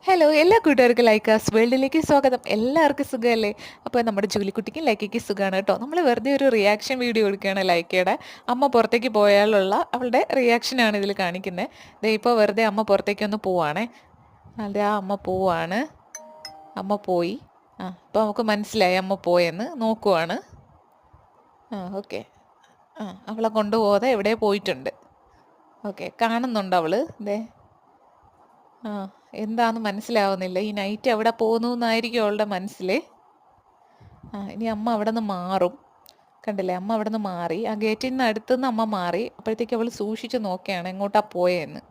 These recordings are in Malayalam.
ഹലോ എല്ലാ കൂട്ടുകാർക്കും ലൈക്കാസ് വേൾഡിലേക്ക് സ്വാഗതം. എല്ലാവർക്കും സുഖമല്ലേ? അപ്പോൾ നമ്മുടെ ജൂലിക്കുട്ടിക്കും ലൈക്കയ്ക്ക് സുഖമാണ് കേട്ടോ. നമ്മൾ വെറുതെ ഒരു റിയാക്ഷൻ വീഡിയോ എടുക്കുകയാണ് ലൈക്കയുടെ. അമ്മ പുറത്തേക്ക് പോയാലുള്ള അവളുടെ റിയാക്ഷനാണ് ഇതിൽ കാണിക്കുന്നത്. ദേ ഇപ്പോൾ വെറുതെ അമ്മ പുറത്തേക്കൊന്ന് പോവാണേ. അതെ, ആ അമ്മ പോവാണ്. അമ്മ പോയി. അപ്പോൾ നമുക്ക് മനസ്സിലായി അമ്മ പോയെന്ന്. നോക്കുവാണ്. ഓക്കെ. അവളെ കൊണ്ടുപോകാതെ എവിടെ പോയിട്ടുണ്ട്. ഓക്കെ, കാണുന്നുണ്ട് അവള്. ദേ ആ എന്താന്ന് മനസ്സിലാവുന്നില്ല. ഈ നൈറ്റ് എവിടെ പോകുന്നു എന്നായിരിക്കും അവളുടെ മനസ്സിൽ. ഇനി അമ്മ അവിടെ നിന്ന് മാറും. കണ്ടില്ലേ, അമ്മ അവിടെ നിന്ന് മാറി. ആ ഗേറ്റിൽ നിന്ന് അടുത്തുനിന്ന് അമ്മ മാറി. അപ്പോഴത്തേക്ക് അവൾ സൂക്ഷിച്ച് നോക്കുകയാണ് എങ്ങോട്ടാ പോയെന്ന്.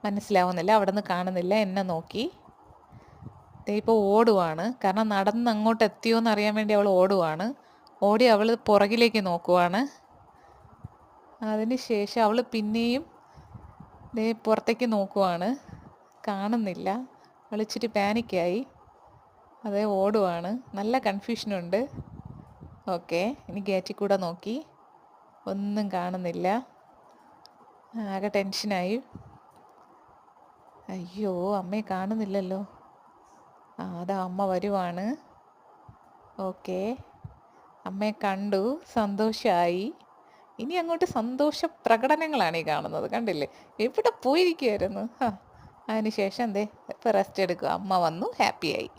മനസ്സിലാവുന്നില്ല, അവിടെ നിന്ന് കാണുന്നില്ല. എന്നെ നോക്കി ദേ ഇപ്പോൾ ഓടുവാണ്. കാരണം നടന്ന് അങ്ങോട്ട് എത്തിയോ എന്ന് അറിയാൻ വേണ്ടി അവൾ ഓടുവാണ്. ഓടി അവൾ പുറകിലേക്ക് നോക്കുവാണ്. അതിന് ശേഷം അവൾ പിന്നെയും ദേ പുറത്തേക്ക് നോക്കുവാണ്. കാണുന്നില്ല. അവൾ ഇച്ചിരി പാനിക്കായി. അതേ ഓടുവാണ്. നല്ല കൺഫ്യൂഷനുണ്ട്. ഓക്കെ, ഇനി ഗേറ്റിൽ കൂടെ നോക്കി. ഒന്നും കാണുന്നില്ല. ആകെ ടെൻഷനായി. അയ്യോ, അമ്മയെ കാണുന്നില്ലല്ലോ. അതാ അമ്മ വരുവാണ്. ഓക്കെ, അമ്മയെ കണ്ടു. സന്തോഷമായി. ഇനി അങ്ങോട്ട് സന്തോഷ പ്രകടനങ്ങളാണ് ഈ കാണുന്നത്. കണ്ടില്ലേ, എവിടെ പോയിരിക്കുമായിരുന്നു. അതിന് ശേഷം എന്തേ ഇപ്പം റെസ്റ്റ് എടുക്കുക. അമ്മ വന്നു, ഹാപ്പിയായി.